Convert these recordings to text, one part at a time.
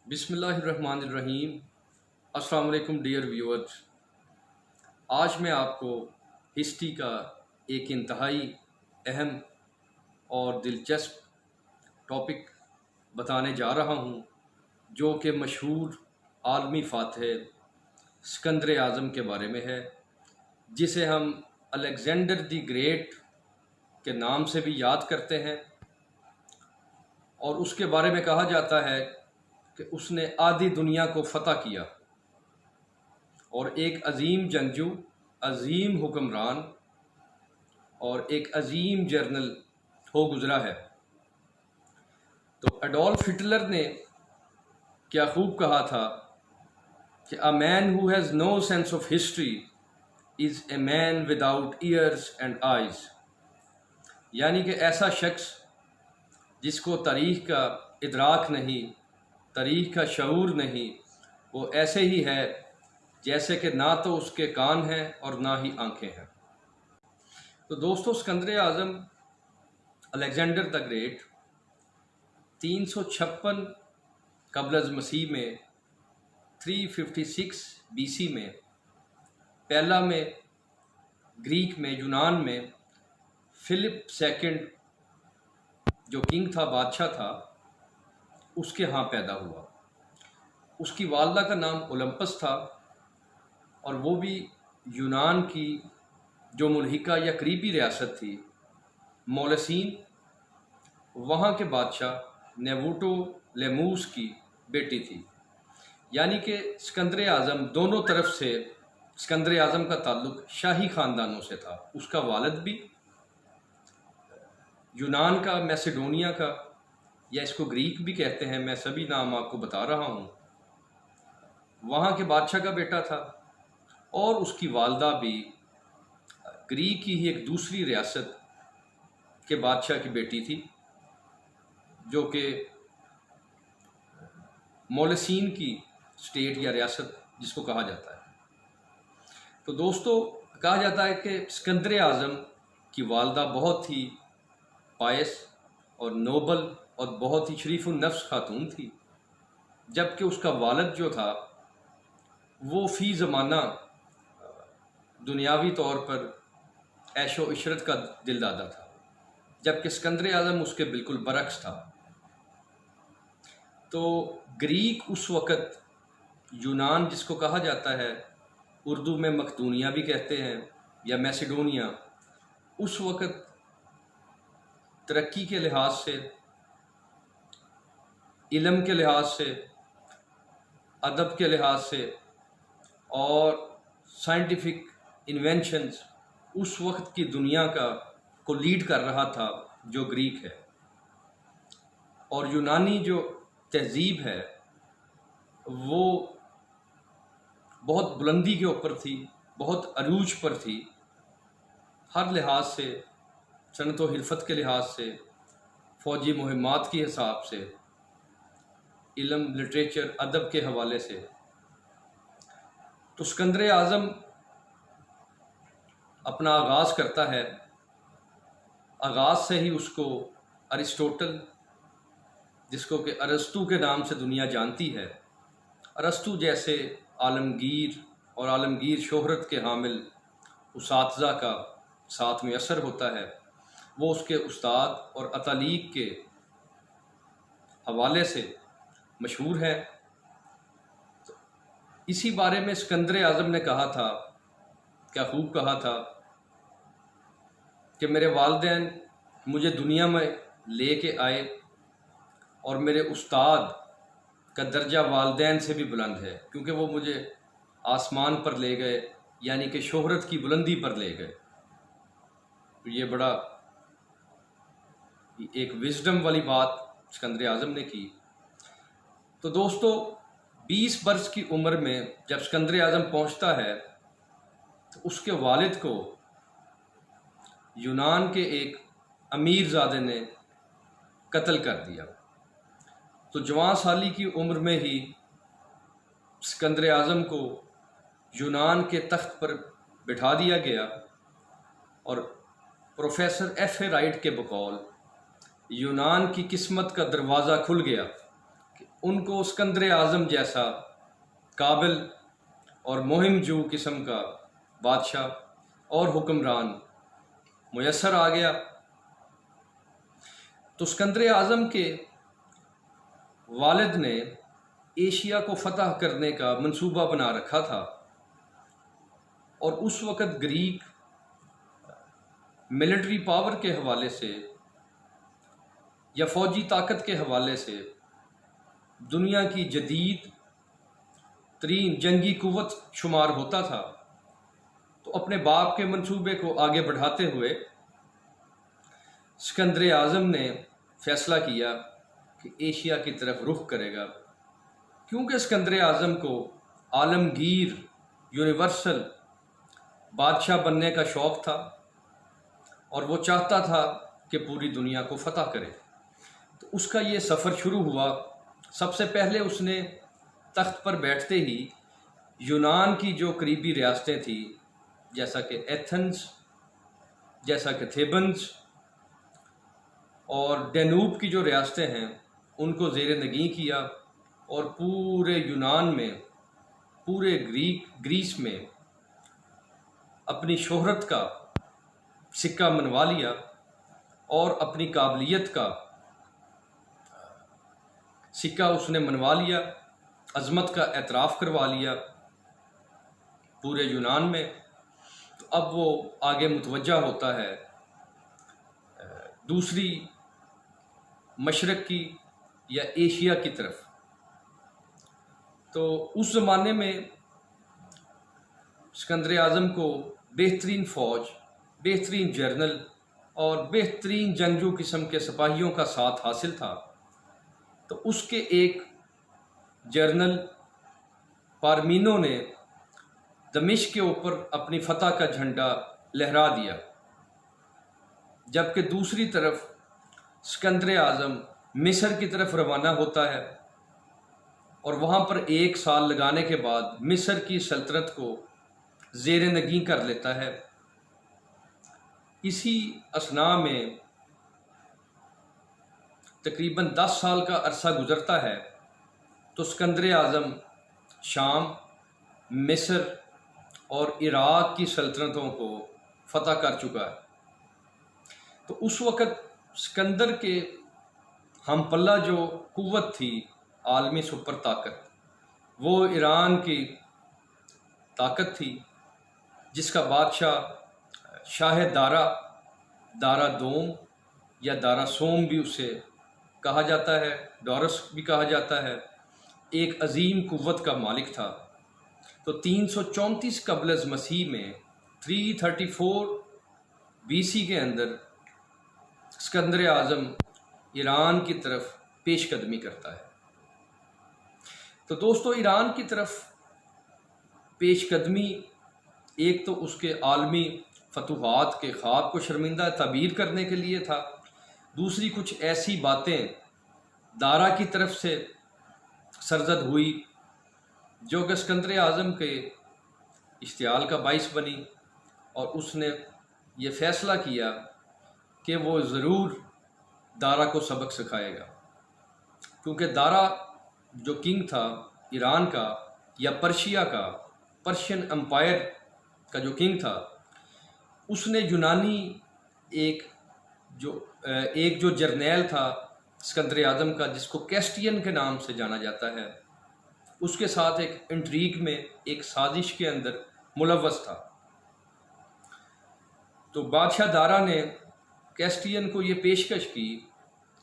बिस्मिल्लाहिर्रहमानिर्रहीम। अस्सलाम वालेकुम डियर व्यूअर्स। आज मैं आपको हिस्ट्री का एक इंतहाई अहम और दिलचस्प टॉपिक बताने जा रहा हूँ, जो कि मशहूर आलमी फातह सिकंदर आज़म के बारे में है, जिसे हम अलेक्जेंडर द ग्रेट के नाम से भी याद करते हैं। और उसके बारे में कहा जाता है कि उसने आधी दुनिया को फतह किया और एक अजीम जंगजू, अजीम हुक्मरान और एक अजीम जर्नल हो गुजरा है। तो एडोल्फ हिटलर ने क्या खूब कहा था कि a man who has no sense of history is a man without ears and eyes. यानी कि ऐसा शख्स जिसको तारीख़ का इदराक नहीं, तारीख़ का शऊर नहीं, वो ऐसे ही है जैसे कि ना तो उसके कान हैं और ना ही आंखें हैं। तो दोस्तों, सिकंदर आज़म अलेक्जेंडर द ग्रेट 356 कबल मसीह में 356 BC में पहला में ग्रीक में यूनान में फिलिप सेकंड जो किंग था, बादशाह था, उसके यहाँ पैदा हुआ। उसकी वालदा का नाम ओलंपस था और वो भी यूनान की जो मुल्हिका या करीबी रियासत थी मोलेसीन, वहाँ के बादशाह नेवुटो लेमूस की बेटी थी। यानी कि सिकंदर आज़म दोनों तरफ से, सिकंदर आज़म का ताल्लुक़ शाही ख़ानदानों से था। उसका वालिद भी यूनान का, मैसेडोनिया का, या इसको ग्रीक भी कहते हैं, मैं सभी नाम आपको बता रहा हूँ, वहाँ के बादशाह का बेटा था। और उसकी वालदा भी ग्रीक की ही एक दूसरी रियासत के बादशाह की बेटी थी, जो कि मोलेसीन की स्टेट या रियासत जिसको कहा जाता है। तो दोस्तों, कहा जाता है कि सिकंदर आज़म की वालदा बहुत ही पायस और नोबल और बहुत ही शरीफुन नफ्स खातून थी, जबकि उसका वालिद जो था वो फ़ी ज़माना दुनियावी तौर पर ऐशो इशरत का दिलदादा था, जबकि सिकंदर आज़म उसके बिल्कुल बरक्स था। तो ग्रीक उस वक़्त, यूनान जिसको कहा जाता है, उर्दू में मकदूनिया भी कहते हैं या मैसेडोनिया, उस वक़्त तरक्की के लिहाज से, इल्म के लिहाज से, अदब के लिहाज से और साइंटिफिक इन्वेंशंस, उस वक्त की दुनिया को लीड कर रहा था जो ग्रीक है। और यूनानी जो तहजीब है वो बहुत बुलंदी के ऊपर थी, बहुत अरूज पर थी, हर लिहाज से, सनत व हिरफत के लिहाज से, फ़ौजी मुहिम्मात के हिसाब से, इल्म, लिटरेचर, अदब के हवाले से। तो सिकंदर आज़म अपना आगाज़ करता है, आगाज़ से ही उसको अरिस्टोटल, जिसको कि अरस्तू के नाम से दुनिया जानती है, अरस्तू जैसे आलमगीर और आलमगीर शोहरत के हामिल उसातिज़ा का साथ में असर होता है। वो उसके उस्ताद और अतालीक के हवाले से मशहूर है। तो इसी बारे में सिकंदर आज़म ने कहा था, क्या खूब कहा था, कि मेरे वालिदैन मुझे दुनिया में ले के आए और मेरे उस्ताद का दर्जा वालिदैन से भी बुलंद है, क्योंकि वो मुझे आसमान पर ले गए, यानी कि शोहरत की बुलंदी पर ले गए। तो ये बड़ा एक विजडम वाली बात सिकंदर आज़म ने की। तो दोस्तों, 20 वर्ष की उम्र में जब सिकंदर आज़म पहुंचता है तो उसके वालिद को यूनान के एक अमीरजादे ने कत्ल कर दिया। तो जवान साली की उम्र में ही सिकंदर आज़म को यूनान के तख्त पर बिठा दिया गया और प्रोफेसर F.A. राइट के बकौल यूनान की किस्मत का दरवाज़ा खुल गया। उनको सिकंदर आज़म जैसा काबिल और मुहिमजू किस्म का बादशाह और हुक्मरान मुयस्सर आ गया। तो सिकंदर आज़म के वालिद ने एशिया को फतह करने का मंसूबा बना रखा था और उस वक़्त ग्रीक मिलिट्री पावर के हवाले से या फ़ौजी ताकत के हवाले से दुनिया की जदीद तरीन जंगी कुव्वत शुमार होता था। तो अपने बाप के मंसूबे को आगे बढ़ाते हुए सिकंदर आज़म ने फ़ैसला किया कि एशिया की तरफ रुख करेगा, क्योंकि सिकंदर आज़म को आलमगीर यूनिवर्सल बादशाह बनने का शौक़ था और वो चाहता था कि पूरी दुनिया को फतह करे। तो उसका ये सफ़र शुरू हुआ। सबसे पहले उसने तख्त पर बैठते ही यूनान की जो करीबी रियासतें थी, जैसा कि एथेंस, जैसा कि थेबन्स और डेनूब की जो रियासतें हैं, उनको ज़ेर नगी किया और पूरे यूनान में, पूरे ग्रीस में अपनी शोहरत का सिक्का मनवा लिया और अपनी काबिलियत का सिक्का उसने मनवा लिया, अज़मत का एतराफ़ करवा लिया पूरे यूनान में। तो अब वो आगे मुतवज्जा होता है दूसरी मशरक़ की या एशिया की तरफ। तो उस ज़माने में सिकंदर आज़म को बेहतरीन फ़ौज, बेहतरीन जर्नल और बेहतरीन जंगजू किस्म के सिपाहियों का साथ हासिल था। तो उसके एक जर्नल पारमीनो ने दमिश्क के ऊपर अपनी फ़तह का झंडा लहरा दिया, जबकि दूसरी तरफ सिकंदर आज़म मिस्र की तरफ रवाना होता है और वहाँ पर 1 साल लगाने के बाद मिस्र की सल्तनत को ज़ेर नगी कर लेता है। इसी असना में तकरीबन 10 साल का अरसा गुज़रता है तो सिकंदर आज़म शाम, मिस्र और इराक़ की सल्तनतों को फ़तह कर चुका है। तो उस वक़्त सिकंदर के हम पल्ला जो कुव्वत थी, आलमी सुपर ताकत, वो ईरान की ताकत थी, जिसका बादशाह शाह दारा दोम या दारा सोम भी उसे कहा जाता है, डॉरस भी कहा जाता है, एक अजीम कुव्वत का मालिक था। तो 334 कबल मसीह में 334 BC के अंदर सिकंदर आज़म ईरान की तरफ पेशकदमी करता है। तो दोस्तों, ईरान की तरफ पेशकदमी एक तो उसके आलमी फतूहात के ख्वाब को शर्मिंदा ताबीर करने के लिए था, दूसरी कुछ ऐसी बातें दारा की तरफ से सरजद हुई जो कि सिकंदर आज़म के इश्तियाल का बाइस बनी और उसने ये फ़ैसला किया कि वो ज़रूर दारा को सबक सिखाएगा, क्योंकि दारा जो किंग था ईरान का या पर्शिया का, पर्शियन एम्पायर का जो किंग था, उसने यूनानी एक जो जर्नैल था सिकंदर आज़म का, जिसको कैस्टियन के नाम से जाना जाता है, उसके साथ एक इंट्रीग में, एक साजिश के अंदर मुलव्वस था। तो बादशाह दारा ने कैस्टियन को ये पेशकश की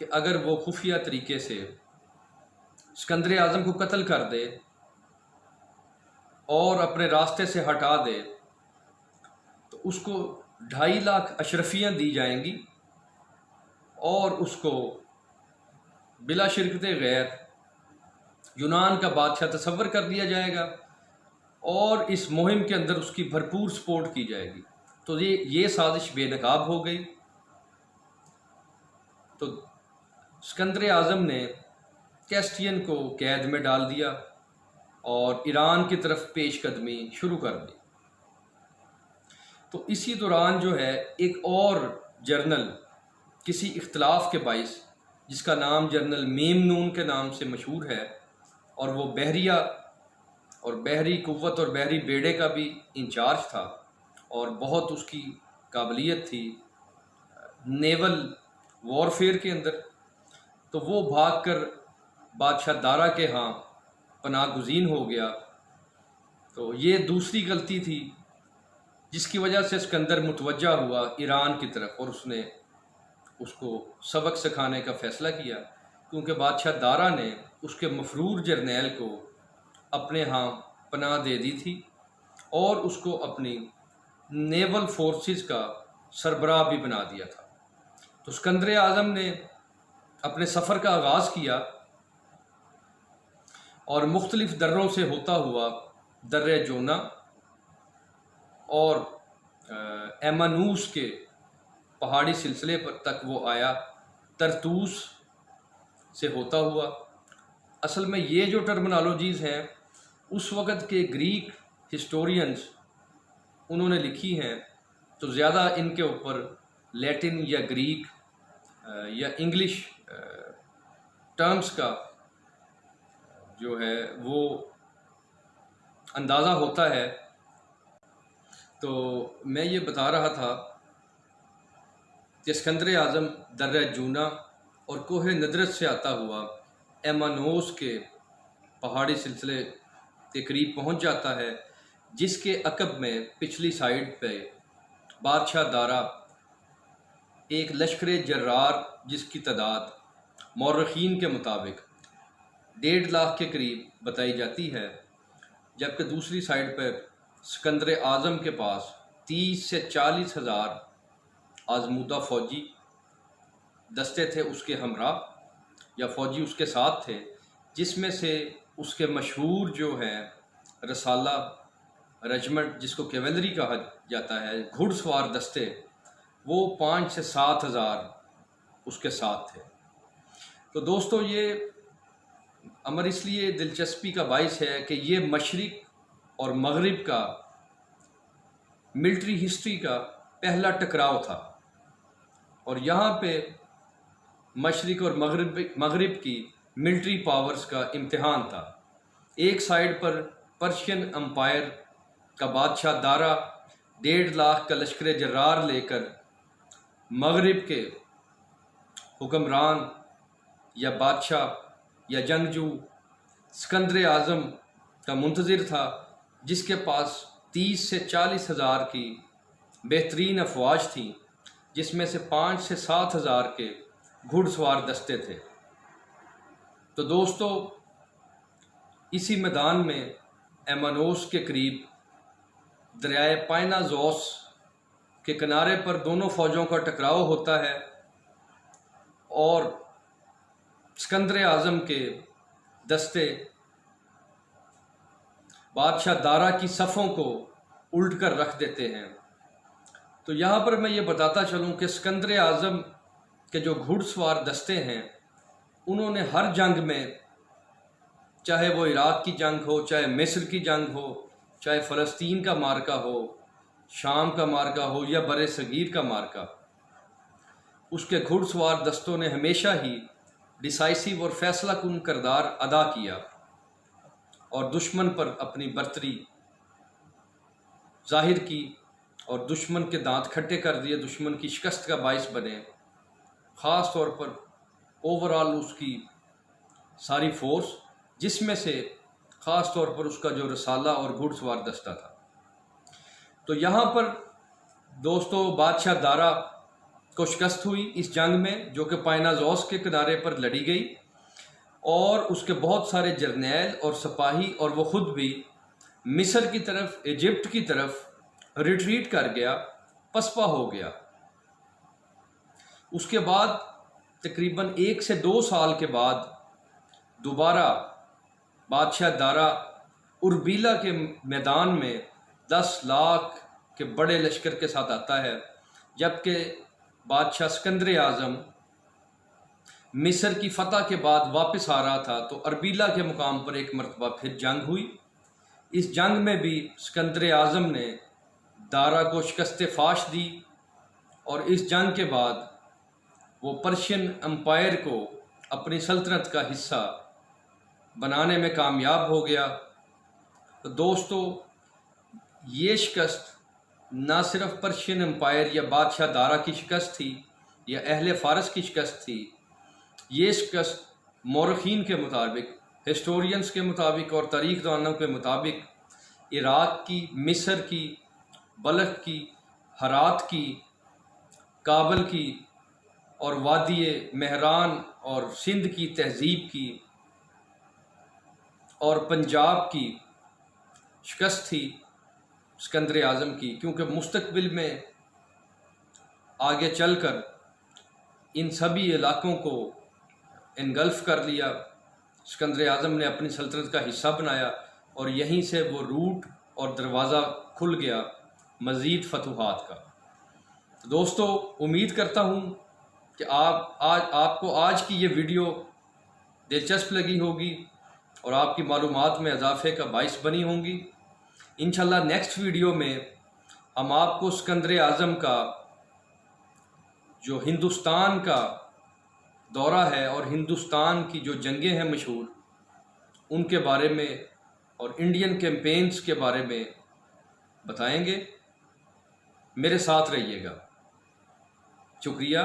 कि अगर वो खुफिया तरीके से सिकंदर आज़म को कत्ल कर दे और अपने रास्ते से हटा दे तो उसको 2.5 लाख अशरफियाँ दी जाएंगी और उसको बिला शिरकत गैर यूनान का बादशाह तसव्वुर कर दिया जाएगा और इस मुहिम के अंदर उसकी भरपूर सपोर्ट की जाएगी। तो ये साजिश बेनकाब हो गई। तो सिकंदर आज़म ने कैस्टियन को कैद में डाल दिया और ईरान की तरफ पेशकदमी शुरू कर दी। तो इसी दौरान जो है एक और जर्नल किसी इख्तलाफ के बाइस जिसका नाम जनरल मेमनून के नाम से मशहूर है, और वो बहरिया और बहरी कुव्वत और बहरी बेड़े का भी इंचार्ज था और बहुत उसकी काबिलियत थी नेवल वॉरफेयर के अंदर। तो वो भागकर बादशाह दारा के यहाँ पनाह गुज़ीन हो गया। तो ये दूसरी गलती थी जिसकी वजह से सिकंदर मुतवज्जा हुआ ईरान की तरफ और उसने उसको सबक सिखाने का फ़ैसला किया, क्योंकि बादशाह दारा ने उसके मफरूर जर्नैल को अपने यहाँ पनाह दे दी थी और उसको अपनी नेवल फोर्सेस का सरबराह भी बना दिया था। तो सिकंदर आज़म ने अपने सफ़र का आगाज़ किया और मुख्तलिफ़ दर्रों से होता हुआ दर्रे जोना और एमानूस के पहाड़ी सिलसिले पर तक वो आया, तरतूस से होता हुआ। असल में ये जो टर्मिनोलॉजीज़ हैं उस वक़्त के ग्रीक हिस्टोरियंस उन्होंने लिखी हैं, तो ज़्यादा इनके ऊपर लैटिन या ग्रीक या इंग्लिश टर्म्स का जो है वो अंदाज़ा होता है। तो मैं ये बता रहा था कि सिकंदर आज़म दर्रा जूना और कोहे नदरत से आता हुआ एमानोस के पहाड़ी सिलसिले के करीब पहुंच जाता है, जिसके अकब में पिछली साइड पे बादशाह दारा एक लश्कर जर्रार जिसकी तादाद मौरखीन के मुताबिक 1.5 लाख के करीब बताई जाती है, जबकि दूसरी साइड पर सिकंदर आज़म के पास 30 से 40 हज़ार आजमूदा फ़ौजी दस्ते थे उसके हमरा या फ़ौजी उसके साथ थे, जिसमें से उसके मशहूर जो है रसाला रेजिमेंट जिसको कैवेलरी कहा जाता है, घुड़सवार दस्ते, वो 5 से 7 हज़ार उसके साथ थे। तो दोस्तों ये अमर इसलिए दिलचस्पी का बाइस है कि ये मशरिक़ और मगरिब का मिलिट्री हिस्ट्री का पहला टकराव था और यहाँ पे मशरिक़ और मगरिब की मिलिट्री पावर्स का इम्तिहान था। एक साइड पर पर्शियन एम्पायर का बादशाह दारा 1.5 लाख का लश्कर जर्रार लेकर मगरिब के हुक्मरान या बादशाह या जंगजू सिकंदर आज़म का मुंतज़िर था, जिसके पास 30 से 40 हज़ार की बेहतरीन अफवाज थी, जिसमें से 5 से 7 हज़ार के घुड़सवार दस्ते थे। तो दोस्तों इसी मैदान में एमानोस के करीब दरियाए पाइनाज़ोस के किनारे पर दोनों फ़ौजों का टकराव होता है और सिकंदर आज़म के दस्ते बादशाह दारा की सफ़ों को उल्ट कर रख देते हैं। तो यहाँ पर मैं ये बताता चलूँ कि सिकंदर आज़म के जो घुड़सवार दस्ते हैं उन्होंने हर जंग में, चाहे वो इराक़ की जंग हो, चाहे मिस्र की जंग हो, चाहे फ़लस्तीन का मार्का हो, शाम का मार्का हो या बरे सगीर का मार्का, उसके घुड़सवार दस्तों ने हमेशा ही डिसाइसिव और फैसला कुन किरदार अदा किया और दुश्मन पर अपनी बर्तरी जाहिर की और दुश्मन के दांत खट्टे कर दिए, दुश्मन की शिकस्त का बाइस बने। ख़ास तौर पर ओवरऑल उसकी सारी फोर्स, जिसमें से ख़ास तौर पर उसका जो रसाला और घुड़सवार दस्ता था। तो यहाँ पर दोस्तों बादशाह दारा को शिकस्त हुई इस जंग में, जो कि पाइनाज़ोस के किनारे पर लड़ी गई, और उसके बहुत सारे जर्नैल और सिपाही और वो ख़ुद भी मिस्र की तरफ, इजिप्ट की तरफ रिट्रीट कर गया, पसपा हो गया। उसके बाद तकरीबन 1 से 2 साल के बाद दोबारा बादशाह दारा उर्बिला के मैदान में 10 लाख के बड़े लश्कर के साथ आता है, जबकि बादशाह सिकंदर आज़म मिस्र की फ़तह के बाद वापस आ रहा था। तो अरबीला के मुकाम पर एक मरतबा फिर जंग हुई। इस जंग में भी सिकंदर आज़म ने दारा को शिकस्त फाश दी और इस जंग के बाद वो पर्शियन एम्पायर को अपनी सल्तनत का हिस्सा बनाने में कामयाब हो गया। तो दोस्तों, ये शिकस्त ना सिर्फ पर्शियन एम्पायर या बादशाह दारा की शिकस्त थी या अहले फ़ारस की शिकस्त थी, ये शिकस्त मौरखीन के मुताबिक, हिस्टोरियंस के मुताबिक और तारीख दानों के मुताबिक इराक़ की, मिस्र की, बल्ख की, हरात की, काबल की और वादी मेहरान और सिंध की तहज़ीब की और पंजाब की शिकस्त थी सिकंदर आज़म की, क्योंकि मुस्तकबिल में आगे चलकर इन सभी इलाक़ों को इनगल्फ कर लिया। सिकंदर आज़म ने अपनी सल्तनत का हिस्सा बनाया और यहीं से वो रूट और दरवाज़ा खुल गया मज़ीद फतूहात का। तो दोस्तों, उम्मीद करता हूँ कि आपको आज की ये वीडियो दिलचस्प लगी होगी और आपकी मालूमात में इजाफे का बाइस बनी होंगी। इंशाल्लाह नेक्स्ट वीडियो में हम आपको सिकंदर आज़म का जो हिंदुस्तान का दौरा है और हिंदुस्तान की जो जंगें हैं मशहूर, उनके बारे में और इंडियन कैंपेन्स के बारे में बताएंगे। मेरे साथ रहिएगा। शुक्रिया।